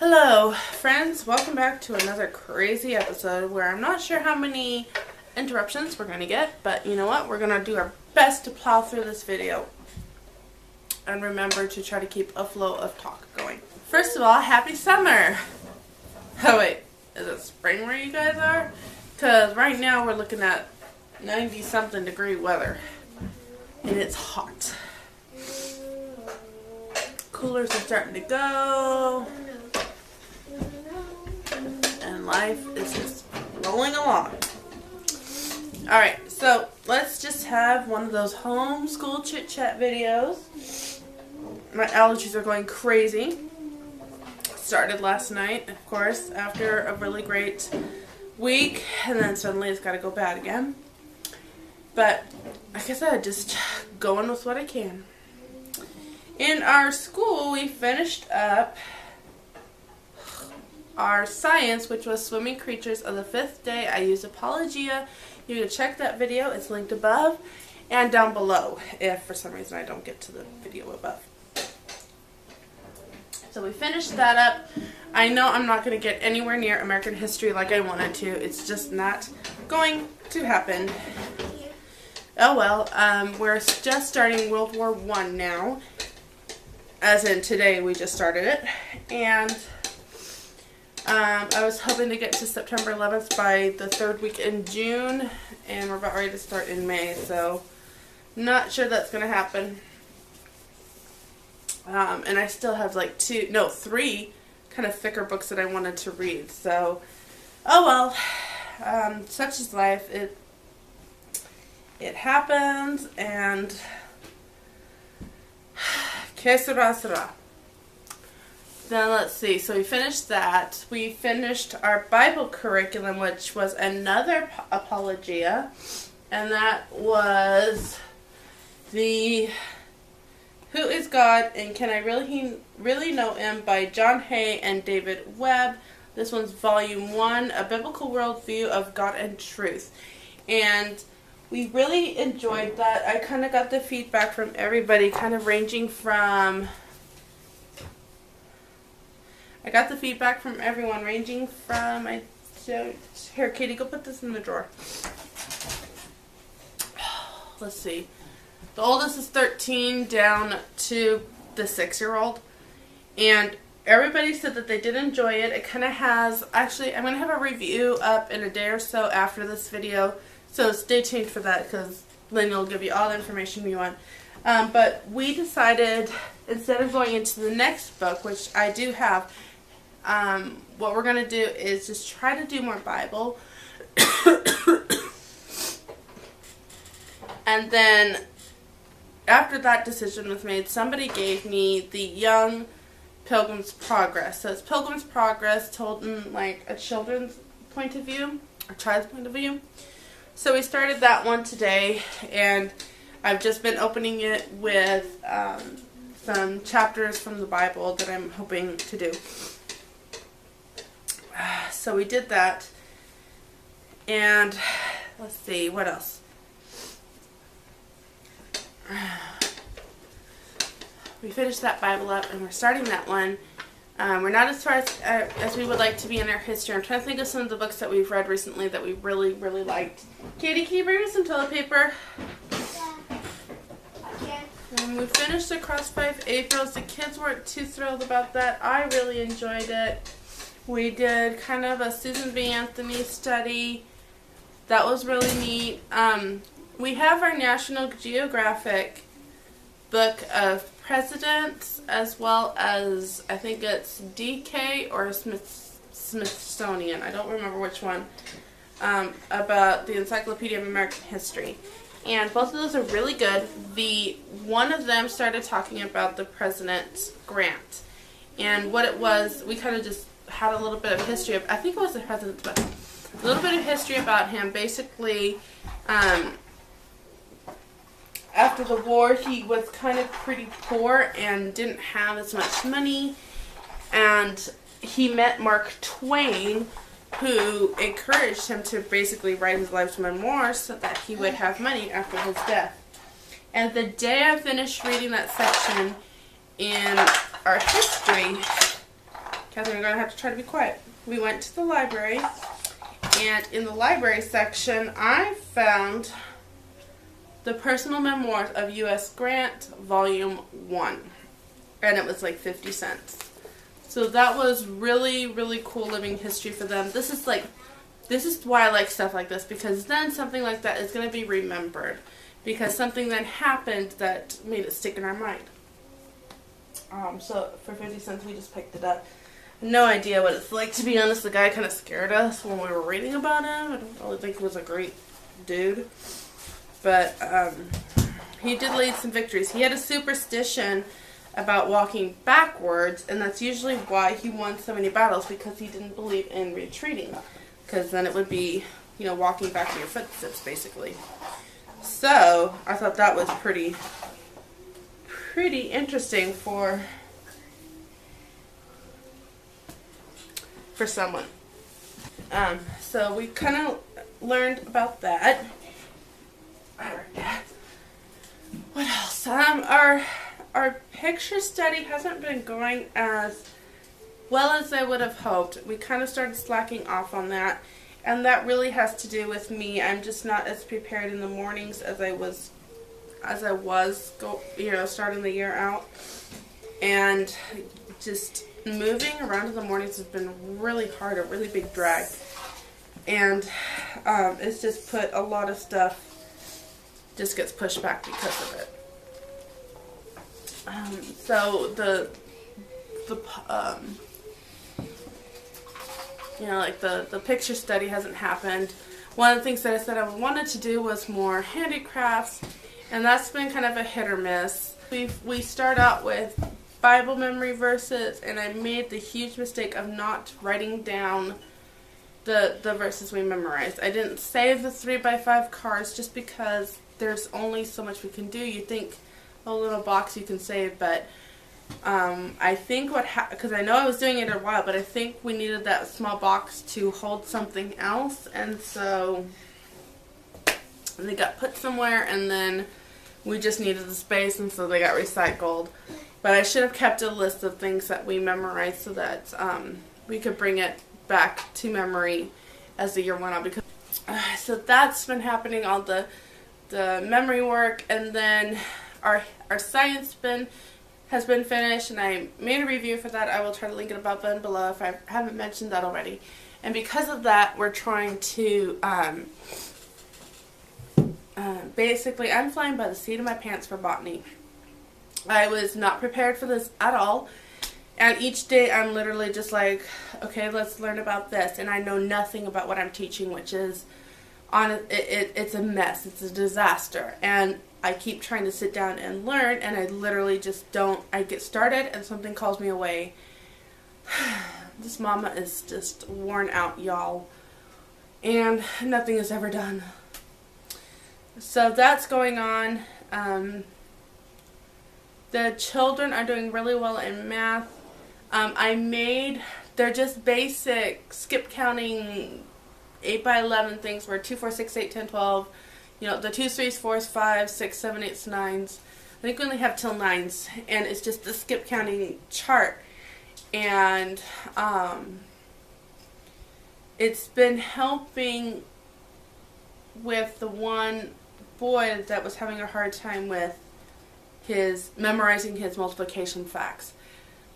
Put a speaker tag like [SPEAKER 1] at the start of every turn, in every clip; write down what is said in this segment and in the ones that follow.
[SPEAKER 1] Hello friends, welcome back to another crazy episode where I'm not sure how many interruptions we're going to get, but you know what, we're going to do our best to plow through this video and remember to try to keep a flow of talk going. First of all, happy summer! Oh wait, is it spring where you guys are? Because right now we're looking at 90 something degree weather and it's hot. Coolers are starting to go. And life is just rolling along. Alright, so let's just have one of those homeschool chit chat videos. My allergies are going crazy. Started last night, of course, after a really great week, and then suddenly it's got to go bad again. But, like I said, just going with what I can. In our school, we finished up our science, which was swimming creatures of the 5th day. I used Apologia. You can check that video. It's linked above and down below if for some reason I don't get to the video above. So we finished that up. I know I'm not going to get anywhere near American history like I wanted to. It's just not going to happen. Oh well, we're just starting World War I now. As in today we just started it. And I was hoping to get to September 11th by the 3rd week in June, and we're about ready to start in May, so not sure that's going to happen. And I still have like 3 kind of thicker books that I wanted to read, so oh well, such is life. It happens, and que sera, sera. Then let's see, so we finished that. We finished our Bible curriculum, which was another Apologia, and that was the Who is God and Can I Really Know Him by John Hay and David Webb. This one's volume 1, A Biblical Worldview of God and Truth. And we really enjoyed that. I kind of got the feedback from everybody, kind of ranging from... Here, Katie, go put this in the drawer. Let's see. The oldest is 13 down to the 6-year-old. And everybody said that they did enjoy it. It kind of has... Actually, I'm going to have a review up in a day or so after this video. So stay tuned for that because then it'll give you all the information you want. But we decided, instead of going into the next book, which I do have... what we're going to do is just try to do more Bible. And then after that decision was made, somebody gave me the Young Pilgrim's Progress. So it's Pilgrim's Progress told in like a children's point of view, or child's point of view. So we started that one today, and I've just been opening it with some chapters from the Bible that I'm hoping to do. So we did that, and let's see, what else? We finished that Bible up, and we're starting that one. We're not as far as we would like to be in our history. I'm trying to think of some of the books that we've read recently that we really, really liked. Katie, can you bring me some toilet paper?
[SPEAKER 2] Yeah, I can.
[SPEAKER 1] And we finished Across 5 Aprils. The kids weren't too thrilled about that. I really enjoyed it. We did kind of a Susan B. Anthony study. That was really neat. We have our National Geographic book of presidents, as well as, I think it's DK or Smithsonian. I don't remember which one. About the Encyclopedia of American History. And both of those are really good. One of them started talking about the President Grant. And what it was, we kind of just had a little bit of history of, I think it was the president, but a little bit of history about him. Basically, after the war, he was kind of pretty poor and didn't have as much money, and he met Mark Twain, who encouraged him to basically write his life's memoirs so that he would have money after his death. And the day I finished reading that section in our history, Catherine, you're going to have to try to be quiet. We went to the library, and in the library section, I found the personal memoirs of U.S. Grant, Volume 1. And it was like 50 cents. So that was really, really cool living history for them. This is why I like stuff like this, because then something like that is going to be remembered. Because something then happened that made it stick in our mind. So for 50 cents, we just picked it up. No idea what it's like, to be honest. The guy kind of scared us when we were reading about him. I don't really think he was a great dude. But he did lead some victories. He had a superstition about walking backwards, and that's usually why he won so many battles, because he didn't believe in retreating. Because then it would be, you know, walking back in your footsteps, basically. So I thought that was pretty interesting for someone. So we kind of learned about that. What else? Our picture study hasn't been going as well as I would have hoped. We kind of started slacking off on that, and that really has to do with me. I'm just not as prepared in the mornings as I was starting the year out, and just moving around in the mornings has been really hard, a really big drag, and it's just put a lot of stuff just gets pushed back because of it. So the picture study hasn't happened. One of the things that I said I wanted to do was more handicrafts, and that's been kind of a hit or miss. We start out with Bible memory verses, and I made the huge mistake of not writing down the verses we memorized. I didn't save the 3x5 cards just because there's only so much we can do. You think a little box you can save, but I think because I know I was doing it a while, but I think we needed that small box to hold something else, and so they got put somewhere, and then we just needed the space, and so they got recycled. But I should have kept a list of things that we memorized so that we could bring it back to memory as the year went on. Because so that's been happening, all the memory work, and then our science has been finished, and I made a review for that. I will try to link it above and below if I haven't mentioned that already. And because of that, we're trying to basically, I'm flying by the seat of my pants for botany. I was not prepared for this at all, and each day I'm literally just like, okay, let's learn about this, and I know nothing about what I'm teaching, which is it's a mess. It's a disaster, and I keep trying to sit down and learn, and I literally just don't. I get started, and something calls me away. This mama is just worn out, y'all, and nothing is ever done. So that's going on. The children are doing really well in math. They're just basic skip counting 8x11 things where 2, 4, 6, 8, 10, 12. You know, the 2s, 3s, 4s, 5s, 6, 7, 8s, 9s. I think we only have till 9s. And it's just the skip counting chart. And it's been helping with the one boy that was having a hard time with memorizing his multiplication facts.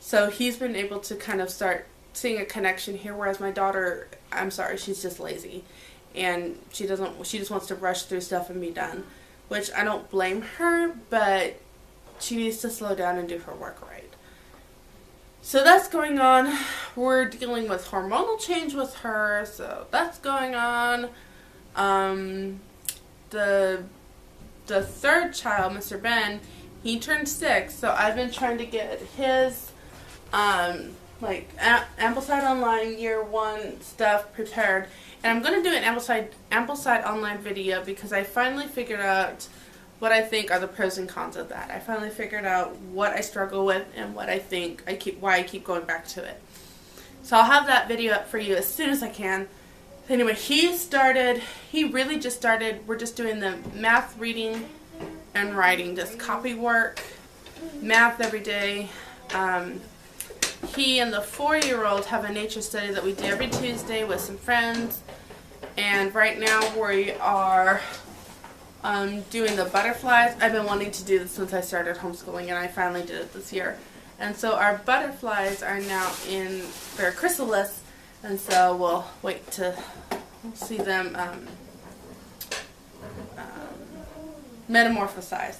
[SPEAKER 1] So he's been able to kind of start seeing a connection here, whereas my daughter, I'm sorry, she's just lazy. And she just wants to rush through stuff and be done. Which I don't blame her, but she needs to slow down and do her work right. So that's going on. We're dealing with hormonal change with her, so that's going on. The third child, Mr. Ben, he turned 6, so I've been trying to get his Ambleside Online Year 1 stuff prepared. And I'm going to do an Ambleside Online video because I finally figured out what I think are the pros and cons of that. I finally figured out what I struggle with and what I think why I keep going back to it. So I'll have that video up for you as soon as I can. Anyway, he really just started. We're just doing the math, reading, and writing, just copy work, math every day. he and the 4-year-old have a nature study that we do every Tuesday with some friends. And right now we are doing the butterflies. I've been wanting to do this since I started homeschooling, and I finally did it this year. And so our butterflies are now in their chrysalis, and so we'll wait to see them metamorphosize.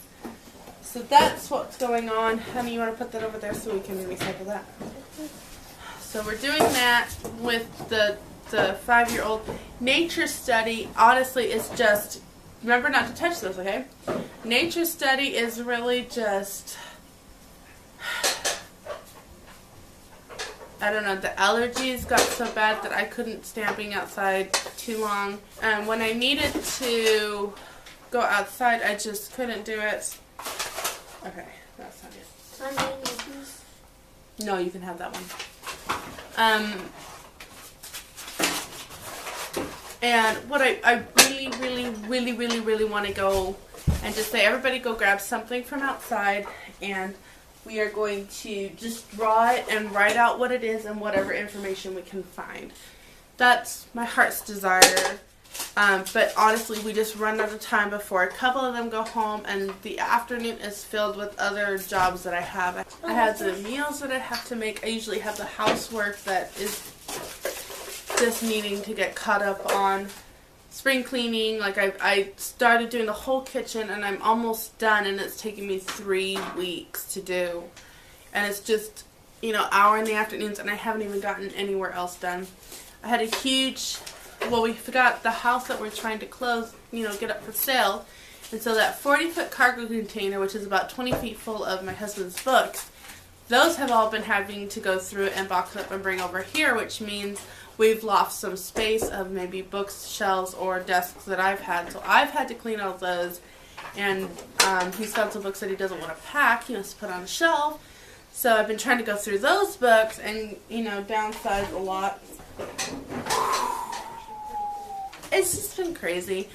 [SPEAKER 1] So that's what's going on. Honey, you want to put that over there so we can recycle that? So we're doing that with the 5-year-old. Nature study, honestly, is just, remember not to touch this, okay? Nature study is really just, I don't know, the allergies got so bad that I couldn't stand being outside too long. And when I needed to go outside, I just couldn't do it. Okay, that's not it. No, you can have that one. And what I really want to go and just say, everybody go grab something from outside, and we are going to just draw it and write out what it is and whatever information we can find. That's my heart's desire. But honestly, we just run out of time before a couple of them go home, and the afternoon is filled with other jobs that I have. I have the meals that I have to make. I usually have the housework that is just needing to get caught up on. Spring cleaning, like I started doing the whole kitchen, and I'm almost done, and it's taking me 3 weeks to do. And it's just, you know, hour in the afternoons, and I haven't even gotten anywhere else done. I had a huge, well, we forgot the house that we're trying to close, you know, get up for sale. And so that 40-foot cargo container, which is about 20 feet full of my husband's books, those have all been having to go through and box up and bring over here, which means we've lost some space of maybe books, shelves, or desks that I've had. So I've had to clean all those. And he's got some books that he doesn't want to pack. He wants to put on a shelf. So I've been trying to go through those books and, you know, downsize a lot. It's just been crazy.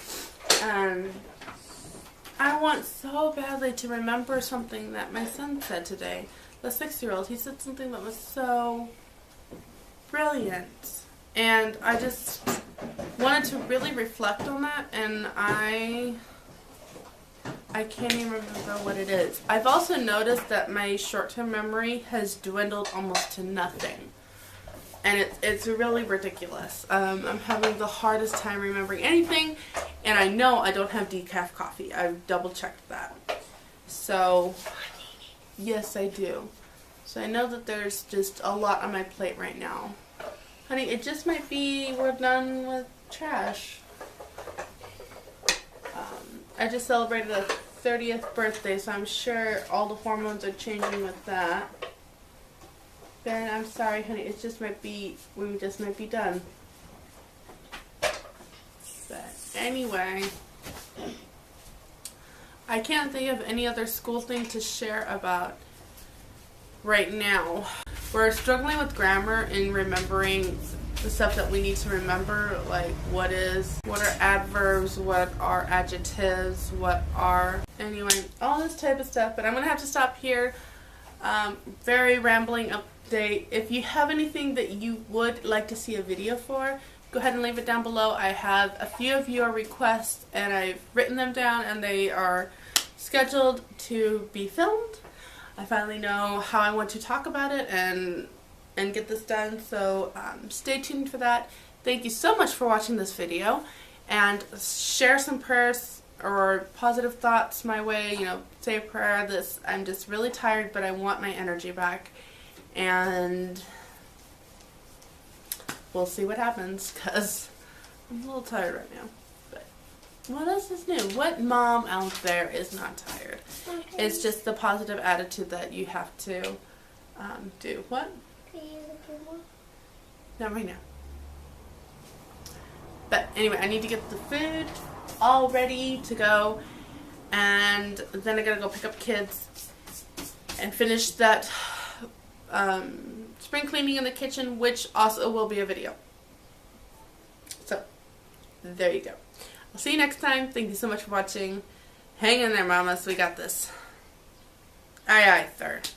[SPEAKER 1] I want so badly to remember something that my son said today. The 6-year-old, he said something that was so brilliant. And I just wanted to really reflect on that, and I can't even remember what it is. I've also noticed that my short-term memory has dwindled almost to nothing. And it's really ridiculous. I'm having the hardest time remembering anything, and I know I don't have decaf coffee. I've double-checked that. So, yes, I do. So I know that there's just a lot on my plate right now. Honey, it just might be we're done with trash. I just celebrated a 30th birthday, so I'm sure all the hormones are changing with that. Ben, I'm sorry, honey. It just might be, we just might be done. But anyway, I can't think of any other school thing to share about right now. We're struggling with grammar and remembering the stuff that we need to remember, like what are adverbs, what are adjectives, what are, anyway, all this type of stuff. But I'm going to have to stop here. Very rambling update. If you have anything that you would like to see a video for, go ahead and leave it down below. I have a few of your requests, and I've written them down, and they are scheduled to be filmed. I finally know how I want to talk about it and get this done, so stay tuned for that. Thank you so much for watching this video, and share some prayers or positive thoughts my way. You know, say a prayer. I'm just really tired, but I want my energy back, and we'll see what happens, because I'm a little tired right now. But what else is new? What mom out there is not tired? It's just the positive attitude that you have to do. What?
[SPEAKER 2] Can you use a more?
[SPEAKER 1] Not right now. But anyway, I need to get the food all ready to go, and then I gotta go pick up kids and finish that spring cleaning in the kitchen, which also will be a video. So, there you go. I'll see you next time. Thank you so much for watching. Hang in there, mamas. We got this. Aye, aye, third.